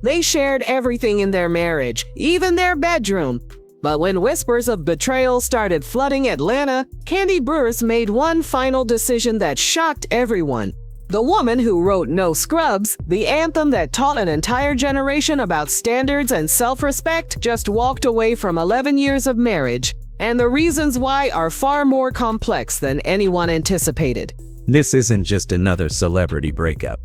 They shared everything in their marriage, even their bedroom. But when whispers of betrayal started flooding Atlanta, Kandi Burruss made one final decision that shocked everyone. The woman who wrote No Scrubs, the anthem that taught an entire generation about standards and self-respect, just walked away from 11 years of marriage. And the reasons why are far more complex than anyone anticipated. This isn't just another celebrity breakup.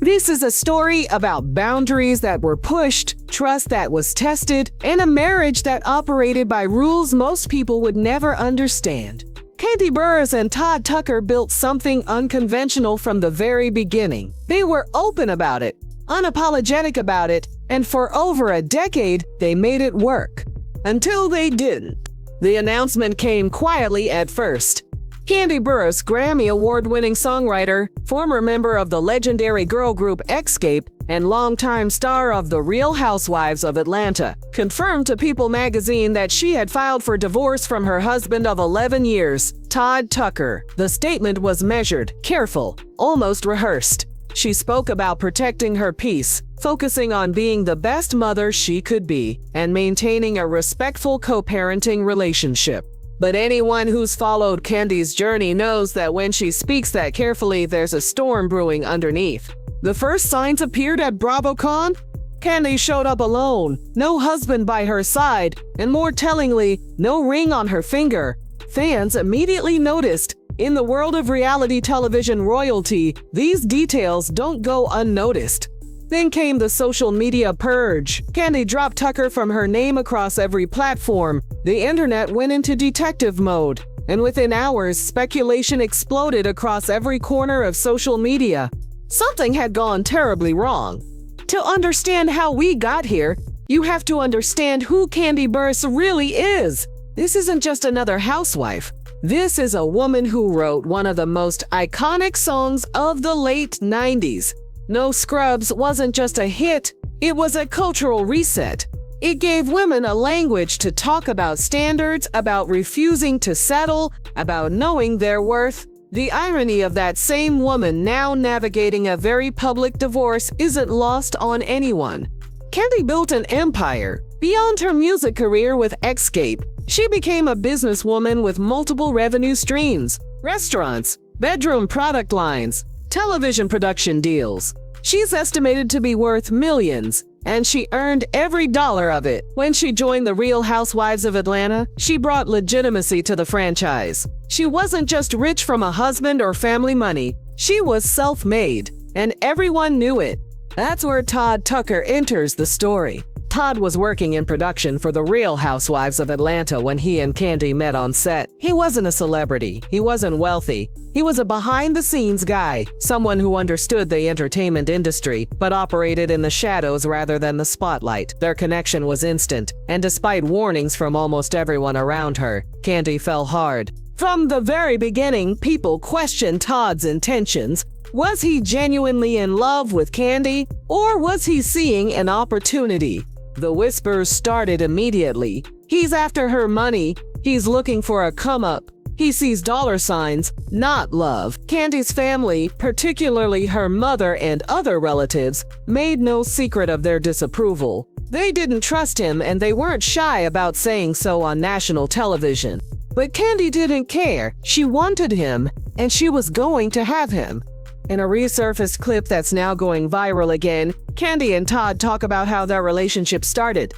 This is a story about boundaries that were pushed, trust that was tested, and a marriage that operated by rules most people would never understand. Kandi Burruss and Todd Tucker built something unconventional from the very beginning. They were open about it, unapologetic about it, and for over a decade, they made it work. Until they didn't. The announcement came quietly at first. Kandi Burruss, Grammy Award-winning songwriter, former member of the legendary girl group Xscape, and longtime star of The Real Housewives of Atlanta, confirmed to People magazine that she had filed for divorce from her husband of 11 years, Todd Tucker. The statement was measured, careful, almost rehearsed. She spoke about protecting her peace, focusing on being the best mother she could be, and maintaining a respectful co-parenting relationship. But anyone who's followed Kandi's journey knows that when she speaks that carefully, there's a storm brewing underneath. The first signs appeared at BravoCon. Kandi showed up alone, no husband by her side, and more tellingly, no ring on her finger. Fans immediately noticed. In the world of reality television royalty, these details don't go unnoticed. Then came the social media purge. Kandi dropped Tucker from her name across every platform. The internet went into detective mode, and within hours, speculation exploded across every corner of social media. Something had gone terribly wrong. To understand how we got here, you have to understand who Kandi Burruss really is. This isn't just another housewife. This is a woman who wrote one of the most iconic songs of the late 90s. No Scrubs wasn't just a hit, it was a cultural reset. It gave women a language to talk about standards, about refusing to settle, about knowing their worth. The irony of that same woman now navigating a very public divorce isn't lost on anyone. Kandi built an empire. Beyond her music career with Xscape, she became a businesswoman with multiple revenue streams, restaurants, bedroom product lines, television production deals. She's estimated to be worth millions, and she earned every dollar of it. When she joined the Real Housewives of Atlanta, she brought legitimacy to the franchise. She wasn't just rich from a husband or family money, she was self-made, and everyone knew it. That's where Todd Tucker enters the story. Todd was working in production for The Real Housewives of Atlanta when he and Kandi met on set. He wasn't a celebrity. He wasn't wealthy. He was a behind-the-scenes guy, someone who understood the entertainment industry, but operated in the shadows rather than the spotlight. Their connection was instant, and despite warnings from almost everyone around her, Kandi fell hard. From the very beginning, people questioned Todd's intentions. Was he genuinely in love with Kandi, or was he seeing an opportunity? The whispers started immediately. He's after her money. He's looking for a come-up. He sees dollar signs, not love. Kandi's family, particularly her mother and other relatives, made no secret of their disapproval. They didn't trust him, and they weren't shy about saying so on national television. But Kandi didn't care. She wanted him, and she was going to have him. In a resurfaced clip that's now going viral again, Kandi and Todd talk about how their relationship started.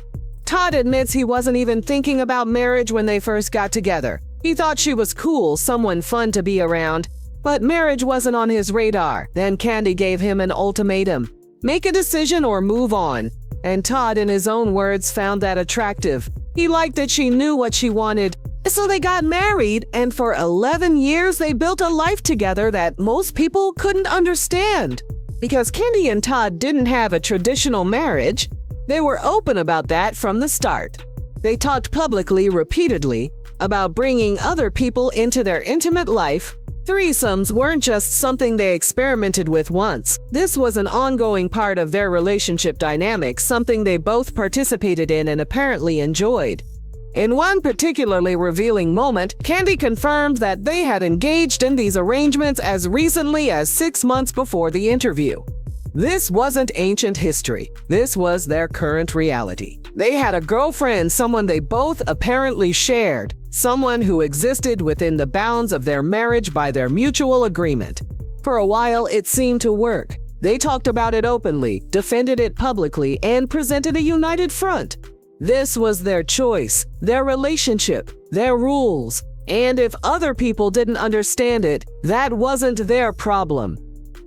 Todd admits he wasn't even thinking about marriage when they first got together. He thought she was cool, someone fun to be around, but marriage wasn't on his radar. Then Kandi gave him an ultimatum: make a decision or move on. And Todd, in his own words, found that attractive. He liked that she knew what she wanted. So they got married, and for 11 years they built a life together that most people couldn't understand. Because Kandi and Todd didn't have a traditional marriage, they were open about that from the start. They talked publicly, repeatedly, about bringing other people into their intimate life. Threesomes weren't just something they experimented with once. This was an ongoing part of their relationship dynamic, something they both participated in and apparently enjoyed. In one particularly revealing moment, Kandi confirmed that they had engaged in these arrangements as recently as 6 months before the interview. This wasn't ancient history. This was their current reality. They had a girlfriend, someone they both apparently shared, someone who existed within the bounds of their marriage by their mutual agreement. For a while, it seemed to work. They talked about it openly, defended it publicly, and presented a united front. This was their choice, their relationship, their rules. And if other people didn't understand it, that wasn't their problem.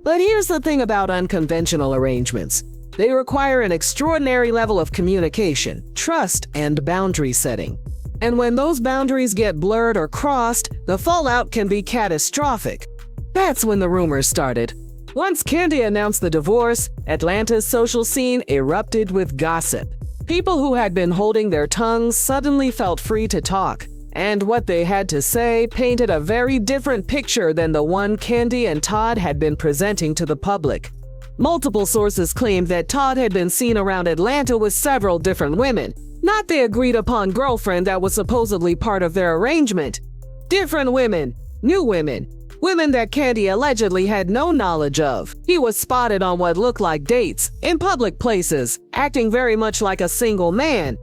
But here's the thing about unconventional arrangements. They require an extraordinary level of communication, trust, and boundary setting. And when those boundaries get blurred or crossed, the fallout can be catastrophic. That's when the rumors started. Once Kandi announced the divorce, Atlanta's social scene erupted with gossip. People who had been holding their tongues suddenly felt free to talk, and what they had to say painted a very different picture than the one Kandi and Todd had been presenting to the public. Multiple sources claimed that Todd had been seen around Atlanta with several different women, not the agreed-upon girlfriend that was supposedly part of their arrangement. Different women, new women, women that Kandi allegedly had no knowledge of. He was spotted on what looked like dates, in public places, acting very much like a single man.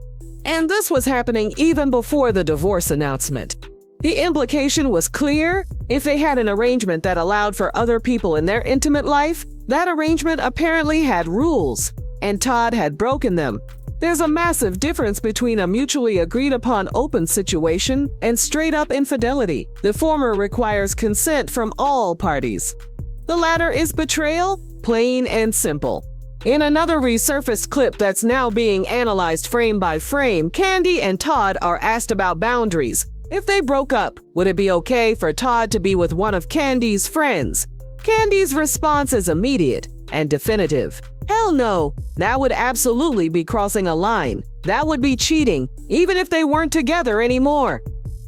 And this was happening even before the divorce announcement. The implication was clear. If they had an arrangement that allowed for other people in their intimate life, that arrangement apparently had rules, and Todd had broken them. There's a massive difference between a mutually agreed-upon open situation and straight-up infidelity. The former requires consent from all parties. The latter is betrayal, plain and simple. In another resurfaced clip that's now being analyzed frame by frame, Kandi and Todd are asked about boundaries. If they broke up, would it be okay for Todd to be with one of Kandi's friends? Kandi's response is immediate and definitive. Hell no, that would absolutely be crossing a line. That would be cheating, even if they weren't together anymore.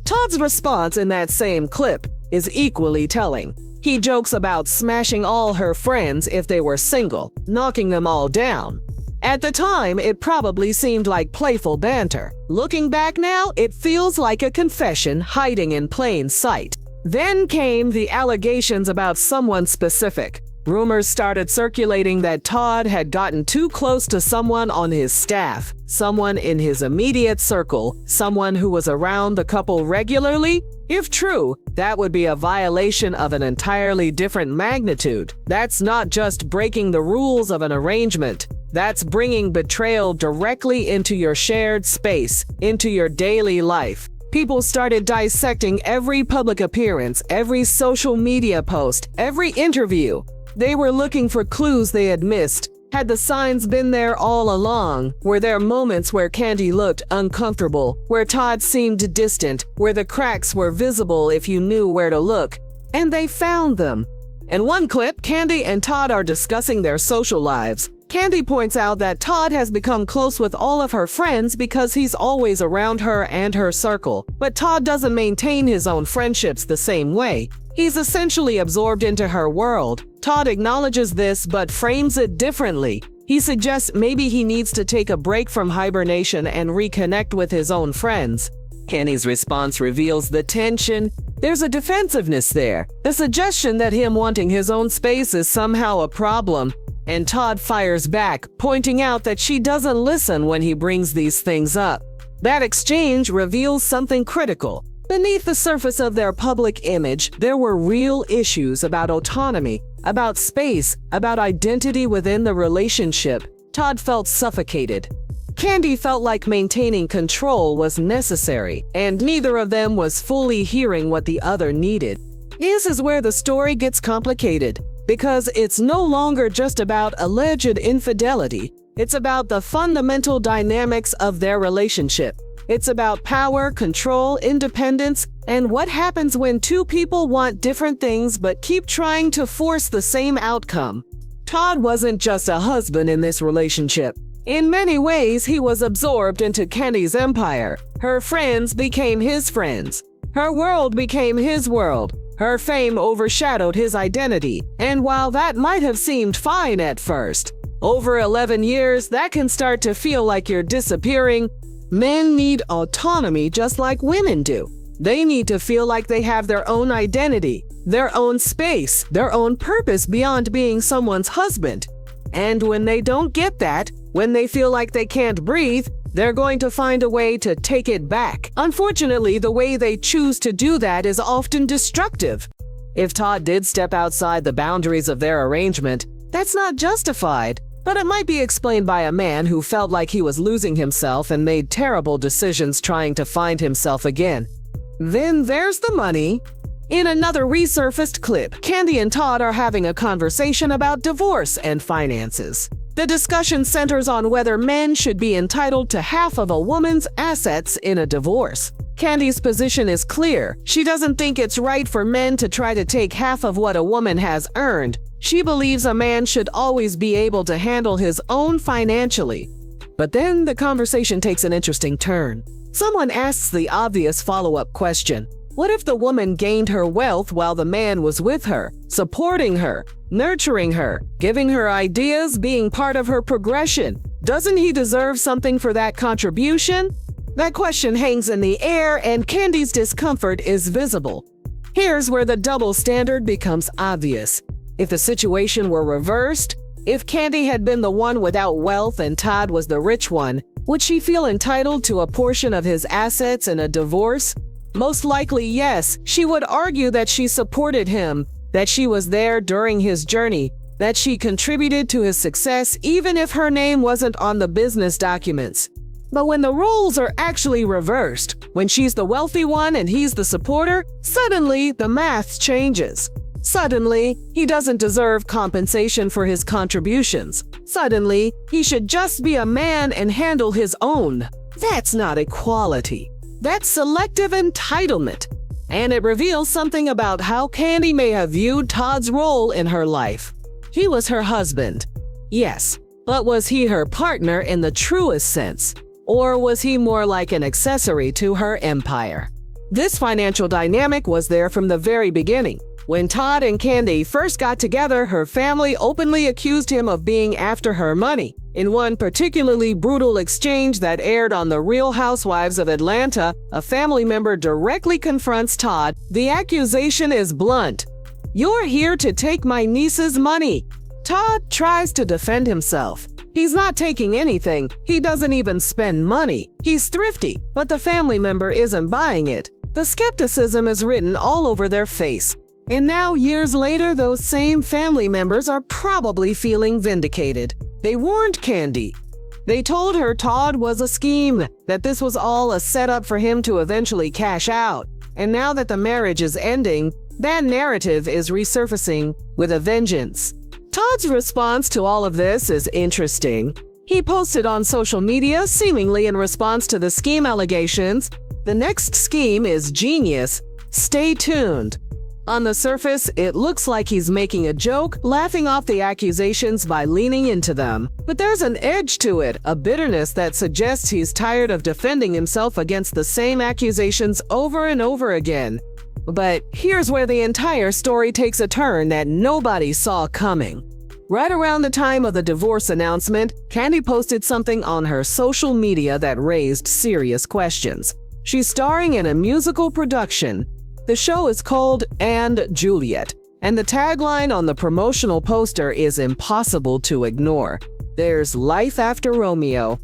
Todd's response in that same clip is equally telling. He jokes about smashing all her friends if they were single, knocking them all down. At the time, it probably seemed like playful banter. Looking back now, it feels like a confession hiding in plain sight. Then came the allegations about someone specific. Rumors started circulating that Todd had gotten too close to someone on his staff, someone in his immediate circle, someone who was around the couple regularly. If true, that would be a violation of an entirely different magnitude. That's not just breaking the rules of an arrangement. That's bringing betrayal directly into your shared space, into your daily life. People started dissecting every public appearance, every social media post, every interview. They were looking for clues they had missed. Had the signs been there all along? Were there moments where Kandi looked uncomfortable, where Todd seemed distant, where the cracks were visible if you knew where to look? And they found them. In one clip, Kandi and Todd are discussing their social lives. Kandi points out that Todd has become close with all of her friends because he's always around her and her circle. But Todd doesn't maintain his own friendships the same way. He's essentially absorbed into her world. Todd acknowledges this but frames it differently. He suggests maybe he needs to take a break from hibernation and reconnect with his own friends. Kandi's response reveals the tension. There's a defensiveness there, a suggestion that him wanting his own space is somehow a problem. And Todd fires back, pointing out that she doesn't listen when he brings these things up. That exchange reveals something critical. Beneath the surface of their public image, there were real issues about autonomy, about space, about identity within the relationship. Todd felt suffocated. Kandi felt like maintaining control was necessary, and neither of them was fully hearing what the other needed. This is where the story gets complicated, because it's no longer just about alleged infidelity. It's about the fundamental dynamics of their relationship. It's about power, control, independence, and what happens when two people want different things but keep trying to force the same outcome. Todd wasn't just a husband in this relationship. In many ways, he was absorbed into Kandi's empire. Her friends became his friends. Her world became his world. Her fame overshadowed his identity. And while that might have seemed fine at first, over 11 years, that can start to feel like you're disappearing. Men need autonomy just like women do. They need to feel like they have their own identity, their own space, their own purpose beyond being someone's husband. And when they don't get that, when they feel like they can't breathe, they're going to find a way to take it back. Unfortunately, the way they choose to do that is often destructive. If Todd did step outside the boundaries of their arrangement, that's not justified, but it might be explained by a man who felt like he was losing himself and made terrible decisions trying to find himself again. Then there's the money. In another resurfaced clip, Kandi and Todd are having a conversation about divorce and finances. The discussion centers on whether men should be entitled to half of a woman's assets in a divorce. Kandi's position is clear. She doesn't think it's right for men to try to take half of what a woman has earned. She believes a man should always be able to handle his own financially. But then the conversation takes an interesting turn. Someone asks the obvious follow-up question. What if the woman gained her wealth while the man was with her, supporting her, nurturing her, giving her ideas, being part of her progression? Doesn't he deserve something for that contribution? That question hangs in the air, and Kandi's discomfort is visible. Here's where the double standard becomes obvious. If the situation were reversed, if Kandi had been the one without wealth and Todd was the rich one, would she feel entitled to a portion of his assets in a divorce? Most likely, yes. She would argue that she supported him, that she was there during his journey, that she contributed to his success even if her name wasn't on the business documents. But when the roles are actually reversed, when she's the wealthy one and he's the supporter, suddenly the math changes. Suddenly, he doesn't deserve compensation for his contributions. Suddenly, he should just be a man and handle his own. That's not equality. That's selective entitlement. And it reveals something about how Kandi may have viewed Todd's role in her life. He was her husband. Yes, but was he her partner in the truest sense? Or was he more like an accessory to her empire? This financial dynamic was there from the very beginning. When Todd and Kandi first got together, her family openly accused him of being after her money. In one particularly brutal exchange that aired on The Real Housewives of Atlanta, a family member directly confronts Todd. The accusation is blunt. "You're here to take my niece's money." Todd tries to defend himself. He's not taking anything. He doesn't even spend money. He's thrifty, but the family member isn't buying it. The skepticism is written all over their face. And now, years later, those same family members are probably feeling vindicated. They warned Kandi. They told her Todd was a scheme, that this was all a setup for him to eventually cash out. And now that the marriage is ending, that narrative is resurfacing with a vengeance. Todd's response to all of this is interesting. He posted on social media, seemingly in response to the scheme allegations, "The next scheme is genius. Stay tuned." On the surface, it looks like he's making a joke, laughing off the accusations by leaning into them. But there's an edge to it, a bitterness that suggests he's tired of defending himself against the same accusations over and over again. But here's where the entire story takes a turn that nobody saw coming. Right around the time of the divorce announcement, Kandi posted something on her social media that raised serious questions. She's starring in a musical production. The show is called And Juliet, and the tagline on the promotional poster is impossible to ignore. There's life after Romeo.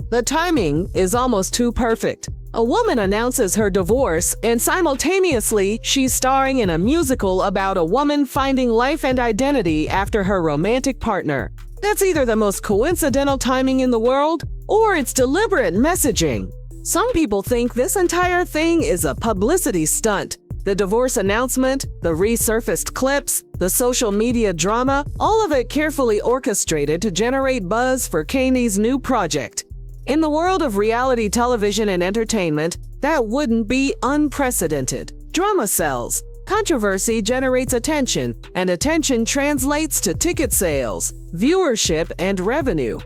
The timing is almost too perfect. A woman announces her divorce, and simultaneously, she's starring in a musical about a woman finding life and identity after her romantic partner. That's either the most coincidental timing in the world, or it's deliberate messaging. Some people think this entire thing is a publicity stunt. The divorce announcement, the resurfaced clips, the social media drama, all of it carefully orchestrated to generate buzz for Kandi's new project. In the world of reality television and entertainment, that wouldn't be unprecedented. Drama sells. Controversy generates attention, and attention translates to ticket sales, viewership, and revenue.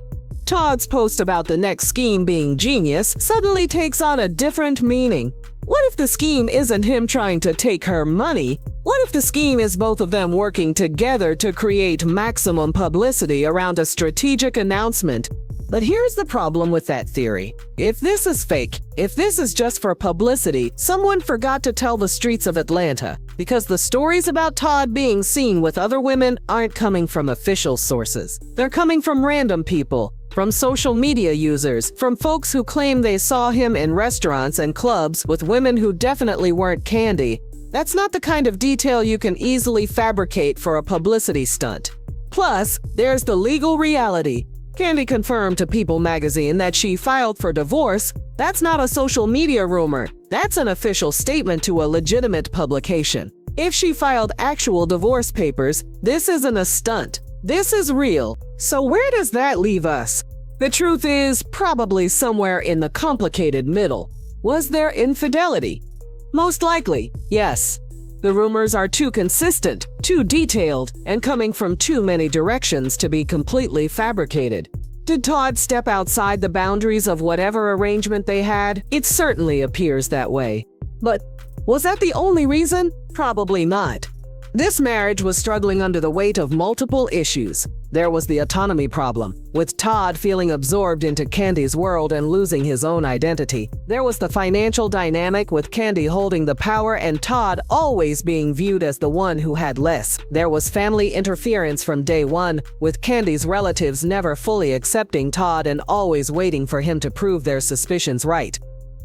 Todd's post about the next scheme being genius suddenly takes on a different meaning. What if the scheme isn't him trying to take her money? What if the scheme is both of them working together to create maximum publicity around a strategic announcement? But here's the problem with that theory. If this is fake, if this is just for publicity, someone forgot to tell the streets of Atlanta. because the stories about Todd being seen with other women aren't coming from official sources. They're coming from random people, from social media users, from folks who claim they saw him in restaurants and clubs with women who definitely weren't Kandi. That's not the kind of detail you can easily fabricate for a publicity stunt. Plus, there's the legal reality. Kandi confirmed to People magazine that she filed for divorce. That's not a social media rumor. That's an official statement to a legitimate publication. If she filed actual divorce papers, this isn't a stunt. This is real. So where does that leave us? The truth is probably somewhere in the complicated middle. Was there infidelity? Most likely, yes. The rumors are too consistent, too detailed, and coming from too many directions to be completely fabricated. Did Todd step outside the boundaries of whatever arrangement they had? It certainly appears that way. But was that the only reason? Probably not. This marriage was struggling under the weight of multiple issues. There was the autonomy problem, with Todd feeling absorbed into Kandi's world and losing his own identity. There was the financial dynamic, with Kandi holding the power and Todd always being viewed as the one who had less. There was family interference from day one, with Kandi's relatives never fully accepting Todd and always waiting for him to prove their suspicions right.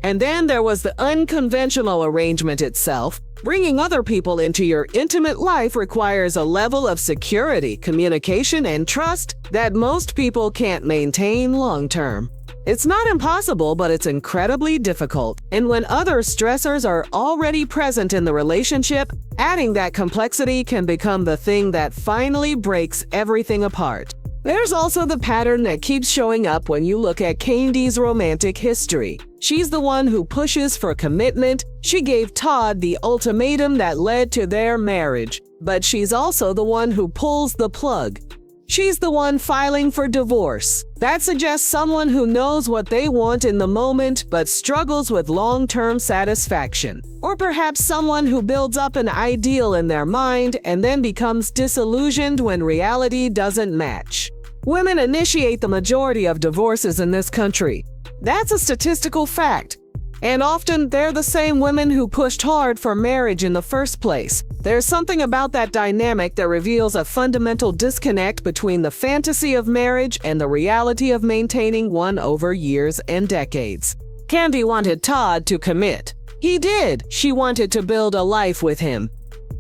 And then there was the unconventional arrangement itself. Bringing other people into your intimate life requires a level of security, communication, and trust that most people can't maintain long-term. It's not impossible, but it's incredibly difficult. And when other stressors are already present in the relationship, adding that complexity can become the thing that finally breaks everything apart. There's also the pattern that keeps showing up when you look at Kandi's romantic history. She's the one who pushes for commitment. She gave Todd the ultimatum that led to their marriage, but she's also the one who pulls the plug. She's the one filing for divorce. That suggests someone who knows what they want in the moment but struggles with long-term satisfaction. Or perhaps someone who builds up an ideal in their mind and then becomes disillusioned when reality doesn't match. Women initiate the majority of divorces in this country. That's a statistical fact. And often they're the same women who pushed hard for marriage in the first place. There's something about that dynamic that reveals a fundamental disconnect between the fantasy of marriage and the reality of maintaining one over years and decades. Kandi wanted Todd to commit. He did. She wanted to build a life with him.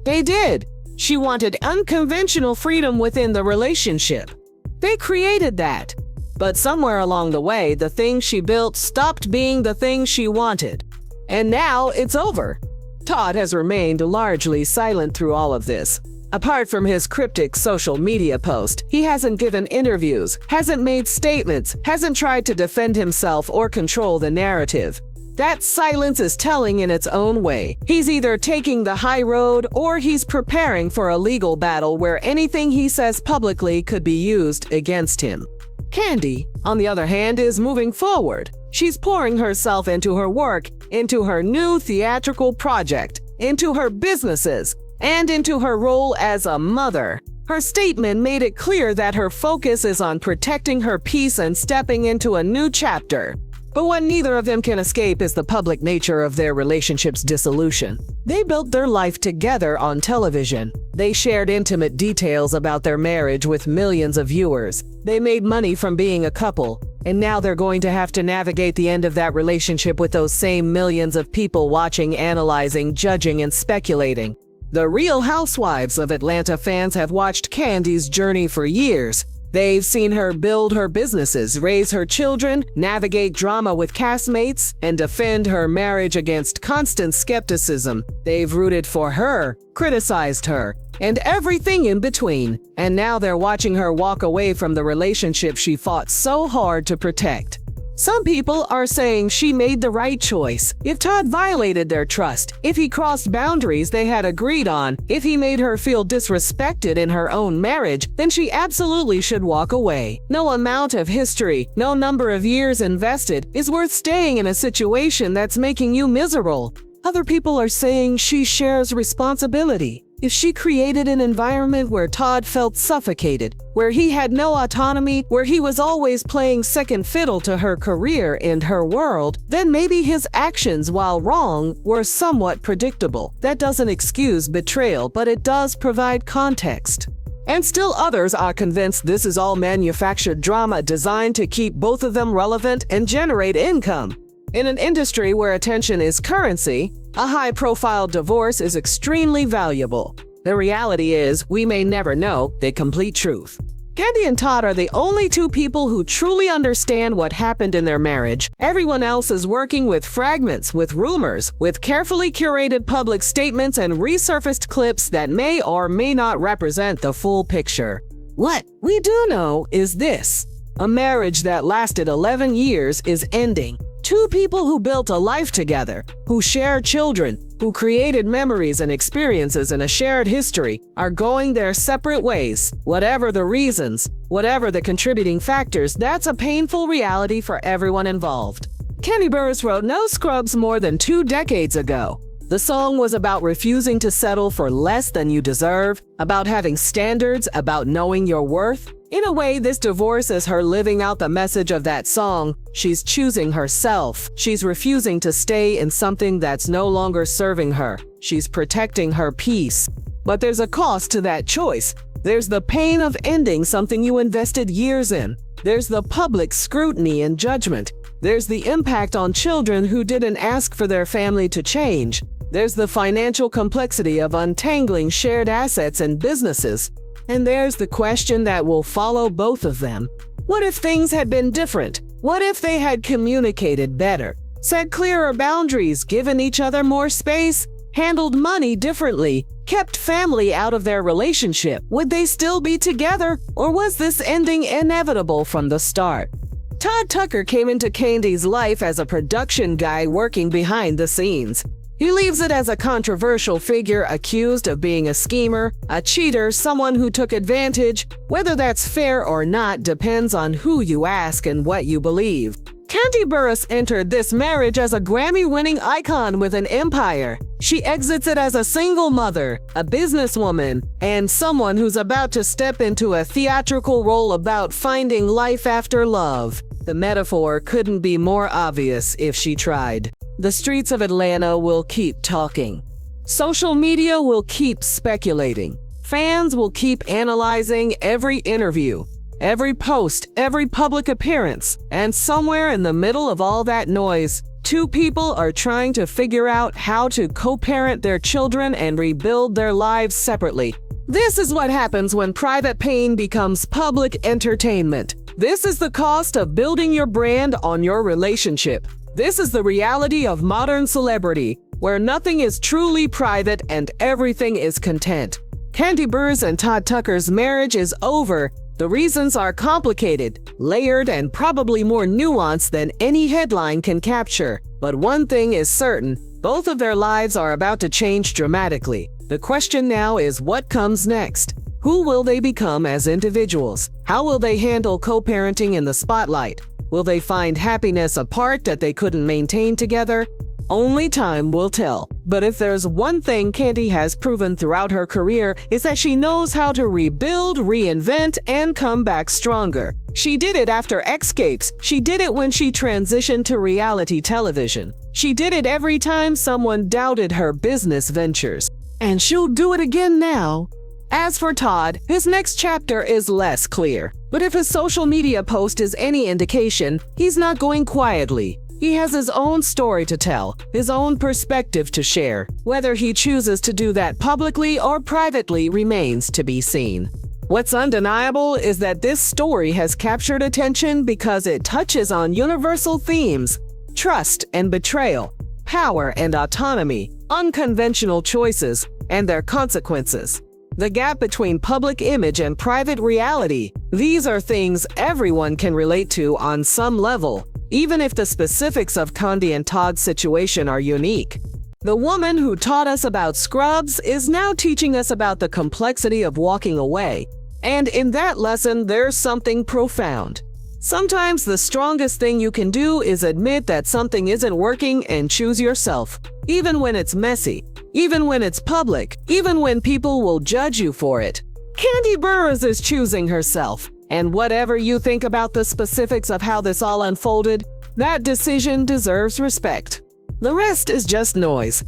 They did. She wanted unconventional freedom within the relationship. They created that. But somewhere along the way, the thing she built stopped being the thing she wanted. And now it's over. Todd has remained largely silent through all of this. Apart from his cryptic social media post, he hasn't given interviews, hasn't made statements, hasn't tried to defend himself or control the narrative. That silence is telling in its own way. He's either taking the high road or he's preparing for a legal battle where anything he says publicly could be used against him. Kandi, on the other hand, is moving forward. She's pouring herself into her work, into her new theatrical project, into her businesses, and into her role as a mother. Her statement made it clear that her focus is on protecting her peace and stepping into a new chapter. But what neither of them can escape is the public nature of their relationship's dissolution. They built their life together on television. They shared intimate details about their marriage with millions of viewers. They made money from being a couple, and now they're going to have to navigate the end of that relationship with those same millions of people watching, analyzing, judging, and speculating. The Real Housewives of Atlanta fans have watched Kandi's journey for years. They've seen her build her businesses, raise her children, navigate drama with castmates, and defend her marriage against constant skepticism. They've rooted for her, criticized her, and everything in between. And now they're watching her walk away from the relationship she fought so hard to protect. Some people are saying she made the right choice. If Todd violated their trust, if he crossed boundaries they had agreed on, if he made her feel disrespected in her own marriage, then she absolutely should walk away. No amount of history, no number of years invested is worth staying in a situation that's making you miserable. Other people are saying she shares responsibility. If she created an environment where Todd felt suffocated, where he had no autonomy, where he was always playing second fiddle to her career and her world, then maybe his actions, while wrong, were somewhat predictable. That doesn't excuse betrayal, but it does provide context. And still others are convinced this is all manufactured drama designed to keep both of them relevant and generate income. In an industry where attention is currency, a high-profile divorce is extremely valuable. The reality is, we may never know the complete truth. Kandi and Todd are the only two people who truly understand what happened in their marriage. Everyone else is working with fragments, with rumors, with carefully curated public statements and resurfaced clips that may or may not represent the full picture. What we do know is this: a marriage that lasted 11 years is ending. Two people who built a life together, who shared children, who created memories and experiences in a shared history, are going their separate ways. Whatever the reasons, whatever the contributing factors, that's a painful reality for everyone involved. Kandi Burruss wrote No Scrubs more than 2 decades ago. The song was about refusing to settle for less than you deserve, about having standards, about knowing your worth. In a way, this divorce is her living out the message of that song. She's choosing herself. She's refusing to stay in something that's no longer serving her. She's protecting her peace. But there's a cost to that choice. There's the pain of ending something you invested years in. There's the public scrutiny and judgment. There's the impact on children who didn't ask for their family to change. There's the financial complexity of untangling shared assets and businesses. And there's the question that will follow both of them. What if things had been different? What if they had communicated better, set clearer boundaries, given each other more space, handled money differently, kept family out of their relationship? Would they still be together, or was this ending inevitable from the start? Todd Tucker came into Kandi's life as a production guy working behind the scenes. He leaves it as a controversial figure accused of being a schemer, a cheater, someone who took advantage. Whether that's fair or not depends on who you ask and what you believe. Kandi Burruss entered this marriage as a Grammy-winning icon with an empire. She exits it as a single mother, a businesswoman, and someone who's about to step into a theatrical role about finding life after love. The metaphor couldn't be more obvious if she tried. The streets of Atlanta will keep talking. Social media will keep speculating. Fans will keep analyzing every interview, every post, every public appearance. And somewhere in the middle of all that noise, two people are trying to figure out how to co-parent their children and rebuild their lives separately. This is what happens when private pain becomes public entertainment. This is the cost of building your brand on your relationship. This is the reality of modern celebrity, where nothing is truly private and everything is content. Kandi Burruss and Todd Tucker's marriage is over. The reasons are complicated, layered, and probably more nuanced than any headline can capture. But one thing is certain, both of their lives are about to change dramatically. The question now is what comes next? Who will they become as individuals? How will they handle co-parenting in the spotlight? Will they find happiness apart that they couldn't maintain together? Only time will tell. But if there's one thing Kandi has proven throughout her career, is that she knows how to rebuild, reinvent, and come back stronger. She did it after Escapes. She did it when she transitioned to reality television. She did it every time someone doubted her business ventures. And she'll do it again now. As for Todd, his next chapter is less clear. But if his social media post is any indication, he's not going quietly. He has his own story to tell, his own perspective to share. Whether he chooses to do that publicly or privately remains to be seen. What's undeniable is that this story has captured attention because it touches on universal themes: trust and betrayal, power and autonomy, unconventional choices, and their consequences. The gap between public image and private reality. These are things everyone can relate to on some level, even if the specifics of Kandi and Todd's situation are unique. The woman who taught us about Scrubs is now teaching us about the complexity of walking away. And in that lesson, there's something profound. Sometimes the strongest thing you can do is admit that something isn't working and choose yourself, even when it's messy, even when it's public, even when people will judge you for it. Kandi Burruss is choosing herself, and whatever you think about the specifics of how this all unfolded, that decision deserves respect. The rest is just noise.